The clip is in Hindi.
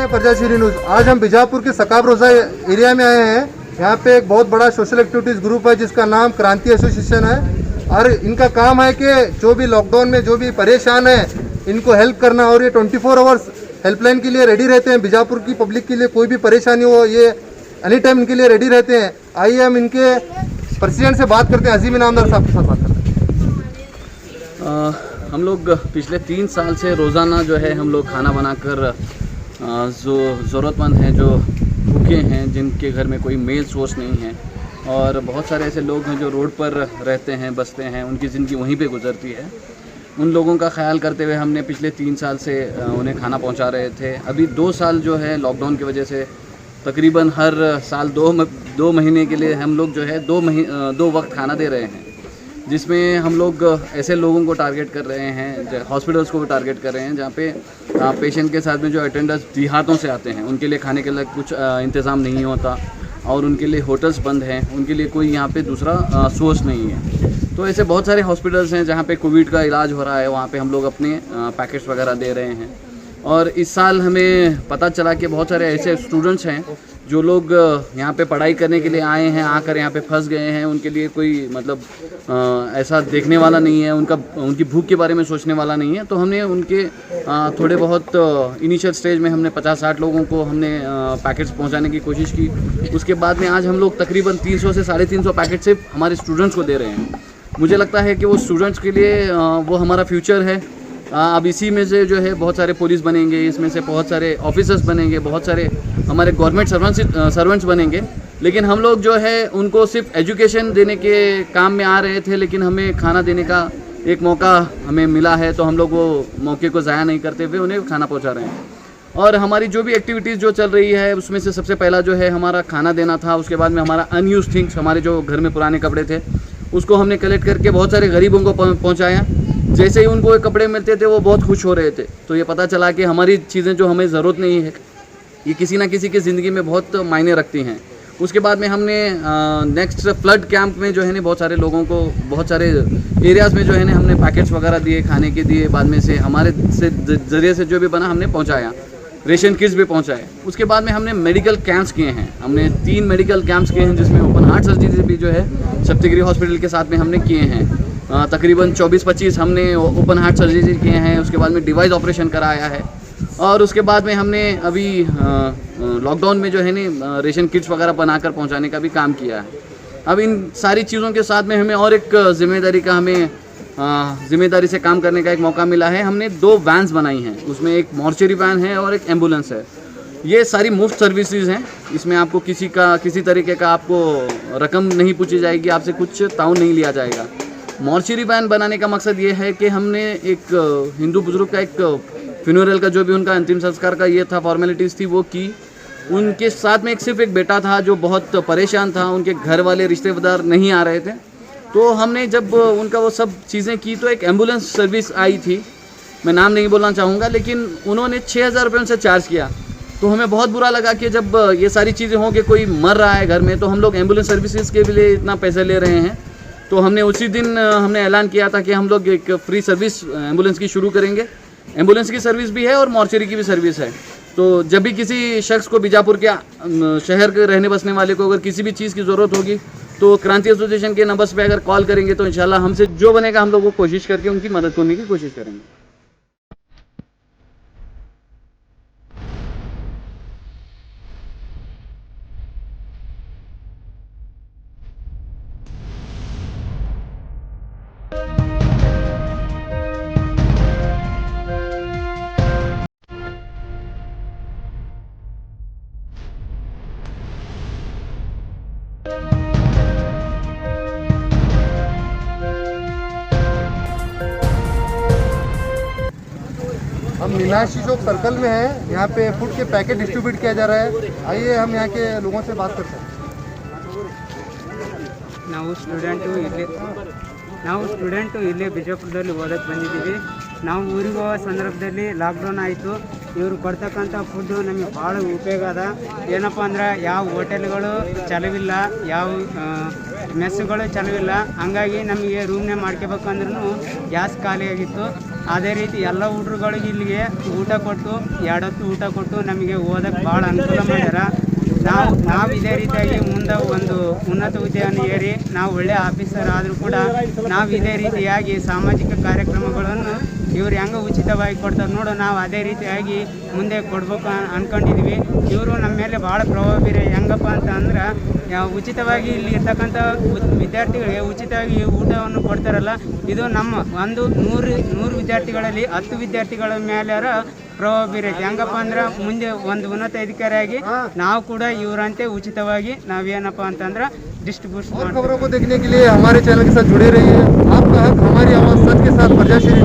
है प्रजाश्री न्यूज़। आज हम बीजापुर के सकाब रोजा एरिया में आए हैं। यहाँ पे एक बहुत बड़ा सोशल एक्टिविटीज़ ग्रुप है जिसका नाम क्रांति एसोसिएशन है और इनका काम है कि जो भी लॉकडाउन में जो भी परेशान है इनको हेल्प करना, और ये 24 आवर्स हेल्पलाइन के लिए रेडी रहते हैं। बीजापुर की पब्लिक के लिए कोई भी परेशानी हो ये एनी टाइम इनके लिए रेडी रहते हैं। आइए हम इनके प्रेसिडेंट से बात करते हैं, अजीम इनामदार साहब के साथ बात करते हैं। हम लोग पिछले 3 साल से रोज़ाना जो है हम लोग खाना बनाकर जो ज़रूरतमंद हैं, जो भूखे हैं, जिनके घर में कोई मेल सोर्स नहीं है, और बहुत सारे ऐसे लोग हैं जो रोड पर रहते हैं, बसते हैं, उनकी ज़िंदगी वहीं पे गुजरती है। उन लोगों का ख्याल करते हुए हमने पिछले 3 साल से उन्हें खाना पहुंचा रहे थे। अभी 2 साल जो है लॉकडाउन की वजह से तकरीबन हर साल 2 महीने के लिए हम लोग जो है 2 वक्त खाना दे रहे हैं, जिसमें हम लोग ऐसे लोगों को टारगेट कर रहे हैं, हॉस्पिटल्स को भी टारगेट कर रहे हैं जहाँ पे पेशेंट के साथ में जो अटेंडर्स देहातों से आते हैं, उनके लिए खाने के लिए कुछ इंतज़ाम नहीं होता और उनके लिए होटल्स बंद हैं, उनके लिए कोई यहाँ पे दूसरा सोर्स नहीं है। तो ऐसे बहुत सारे हॉस्पिटल्स हैं जहाँ पे कोविड का इलाज हो रहा है, वहाँ पे हम लोग अपने पैकेट्स वगैरह दे रहे हैं। और इस साल हमें पता चला कि बहुत सारे ऐसे स्टूडेंट्स हैं जो लोग यहाँ पे पढ़ाई करने के लिए आए हैं, आकर यहाँ पे फंस गए हैं, उनके लिए कोई मतलब ऐसा देखने वाला नहीं है, उनकी भूख के बारे में सोचने वाला नहीं है। तो हमने उनके थोड़े बहुत इनिशियल स्टेज में हमने 50-60 लोगों को हमने पैकेट्स पहुँचाने की कोशिश की। उसके बाद में आज हम लोग तकरीबन 300 से 350 पैकेट सिर्फ हमारे स्टूडेंट्स को दे रहे हैं। मुझे लगता है कि वो स्टूडेंट्स के लिए वो हमारा फ्यूचर है। अब इसी में से जो है बहुत सारे पुलिस बनेंगे, इसमें से बहुत सारे ऑफिसर्स बनेंगे, बहुत सारे हमारे गवर्नमेंट सर्वेंट्स बनेंगे। लेकिन हम लोग जो है उनको सिर्फ एजुकेशन देने के काम में आ रहे थे, लेकिन हमें खाना देने का एक मौका हमें मिला है, तो हम लोग वो मौके को ज़ाया नहीं करते हुए उन्हें खाना पहुँचा रहे हैं। और हमारी जो भी एक्टिविटीज़ जो चल रही है उसमें से सबसे पहला जो है हमारा खाना देना था। उसके बाद में हमारा अनयूज थिंग्स, हमारे जो घर में पुराने कपड़े थे, उसको हमने कलेक्ट करके बहुत सारे गरीबों को पहुंचाया। जैसे ही उनको ये कपड़े मिलते थे वो बहुत खुश हो रहे थे। तो ये पता चला कि हमारी चीज़ें जो हमें ज़रूरत नहीं है, ये किसी ना किसी की ज़िंदगी में बहुत मायने रखती हैं। उसके बाद में हमने नेक्स्ट फ्लड कैंप में जो है ना बहुत सारे लोगों को, बहुत सारे एरियाज़ में जो है ना हमने पैकेट्स वगैरह दिए, खाने के दिए, बाद में से हमारे से ज़रिए से जो भी बना हमने पहुँचाया, रेशन किट्स भी पहुँचाए। उसके बाद में हमने मेडिकल कैंप्स किए हैं, हमने 3 मेडिकल कैंप्स किए हैं, जिसमें ओपन हार्ट सर्जरी भी जो है सप्तगिरी हॉस्पिटल के साथ में हमने किए हैं। तकरीबन 24-25 हमने ओपन हार्ट सर्जरी किए हैं। उसके बाद में डिवाइस ऑपरेशन कराया है। और उसके बाद में हमने अभी लॉकडाउन में जो है ना रेशन किट्स वगैरह बनाकर पहुंचाने का भी काम किया है। अब इन सारी चीज़ों के साथ में हमें और एक जिम्मेदारी से काम करने का एक मौका मिला है। हमने 2 वैन्स बनाई हैं, उसमें एक मॉर्चरी वैन है और एक एम्बुलेंस है। ये सारी मुफ्त सर्विसेज हैं, इसमें आपको किसी तरीके का आपको रकम नहीं पूछी जाएगी, आपसे कुछ ताउन नहीं लिया जाएगा। मॉर्चरी वैन बनाने का मकसद ये है कि हमने एक हिंदू बुजुर्ग का एक फ्यूनरल का जो भी उनका अंतिम संस्कार का ये था, फॉर्मेलिटीज़ थी, वो की। उनके साथ में सिर्फ एक बेटा था जो बहुत परेशान था, उनके घर वाले रिश्तेदार नहीं आ रहे थे। तो हमने जब उनका वो सब चीज़ें की तो एक एम्बुलेंस सर्विस आई थी, मैं नाम नहीं बोलना चाहूँगा, लेकिन उन्होंने 6000 रुपये उनसे चार्ज किया। तो हमें बहुत बुरा लगा कि जब ये सारी चीज़ें हों कि कोई मर रहा है घर में, तो हम लोग एम्बुलेंस सर्विसेज के लिए इतना पैसे ले रहे हैं। तो हमने उसी दिन हमने ऐलान किया था कि हम लोग एक फ्री सर्विस एम्बुलेंस की शुरू करेंगे। एम्बुलेंस की सर्विस भी है और मॉर्चरी की भी सर्विस है। तो जब भी किसी शख्स को बीजापुर के शहर के रहने बसने वाले को अगर किसी भी चीज़ की ज़रूरत होगी तो क्रांति एसोसिएशन के नंबर्स पे अगर कॉल करेंगे तो इंशाल्लाह हमसे जो बनेगा हम लोग वो कोशिश करके उनकी मदद करने की कोशिश करेंगे। हम मीनाक्षी चौक सर्कल में हैं, यहाँ पे फूड के पैकेट डिस्ट्रीब्यूट किया जा रहा है। आइए हम यहाँ के लोगों से बात करते हैं। ನಾವು ಸ್ಟೂಡೆಂಟು ಇಲ್ಲಿ ಬಿಜಾಪುರದಲ್ಲಿ ಓದಕ್ಕೆ ಬಂದಿದ್ದೀವಿ। ನಾವು ಊರಿಗೆ ಹೋಗೋ ಸಂದರ್ಭದಲ್ಲಿ ಲಾಕ್ಡೌನ್ ಆಯಿತು, ಇವರು ಕೊಡ್ತಕ್ಕಂಥ ಫುಡ್ಡು ನಮಗೆ ಭಾಳ ಉಪಯೋಗ ಅದ। ಏನಪ್ಪ ಅಂದ್ರೆ ಯಾವ ಹೋಟೆಲ್ಗಳು ಚಲವಿಲ್ಲ, ಯಾವ ಮೆಸ್ಸುಗಳು ಚಲವಿಲ್ಲ, ಹಂಗಾಗಿ ನಮಗೆ ರೂಮ್ನೇ ಮಾಡ್ಕೋಬೇಕಂದ್ರೂ ಗ್ಯಾಸ್ ಖಾಲಿಯಾಗಿತ್ತು। ಅದೇ ರೀತಿ ಎಲ್ಲ ಹುಡುಗರುಗಳಿಗೆ ಇಲ್ಲಿಗೆ ಊಟ ಕೊಟ್ಟು 2 ಹೊತ್ತು ಊಟ ಕೊಟ್ಟು ನಮಗೆ ಓದಕ್ಕೆ ಭಾಳ ಅನುಕೂಲ ಮಾಡ್ಯಾರ. ನಾವು ಇದೇ ರೀತಿಯಾಗಿ ಮುಂದೆ ಒಂದು ಉನ್ನತ ಹುದ್ದೆಯನ್ನು ಏರಿ ನಾವು ಒಳ್ಳೆ ಆಫೀಸರ್ ಆದರೂ ಕೂಡ ನಾವು ಇದೇ ರೀತಿಯಾಗಿ ಸಾಮಾಜಿಕ ಕಾರ್ಯಕ್ರಮಗಳನ್ನು ಇವ್ರು ಹೆಂಗೆ ಉಚಿತವಾಗಿ ಕೊಡ್ತಾರೆ ನೋಡು, ನಾವು ಅದೇ ರೀತಿಯಾಗಿ ಮುಂದೆ ಕೊಡ್ಬೇಕು ಅಂದ್ಕೊಂಡಿದ್ವಿ. ಇವರು ನಮ್ಮ ಮೇಲೆ ಭಾಳ ಪ್ರಭಾವ ಬೀರಿ ಹೆಂಗಪ್ಪ ಅಂತ ಅಂದ್ರೆ ಉಚಿತವಾಗಿ ಇಲ್ಲಿ ಇರ್ತಕ್ಕಂಥ ವಿದ್ಯಾರ್ಥಿಗಳಿಗೆ ಉಚಿತವಾಗಿ ಊಟವನ್ನು ಕೊಡ್ತಾರಲ್ಲ, ಇದು ನಮ್ಮ ಒಂದು 100 ವಿದ್ಯಾರ್ಥಿಗಳಲ್ಲಿ 10 ವಿದ್ಯಾರ್ಥಿಗಳ ಮೇಲೆ ಪ್ರಭಾವ ಬೀರೈತೆ. ಹೆಂಗಪ್ಪ ಅಂದ್ರೆ ಮುಂದೆ ಒಂದು ಉನ್ನತ ಅಧಿಕಾರಿಯಾಗಿ ನಾವು ಕೂಡ ಇವರಂತೆ ಉಚಿತವಾಗಿ ನಾವೇನಪ್ಪ ಅಂತಂದ್ರೆ डिस्ट्रीब्यूशन। खबरों को देखने के लिए हमारे चैनल के साथ जुड़े रहिए। आपका हक हमारी आवाज़, सच के साथ प्रजाश्री।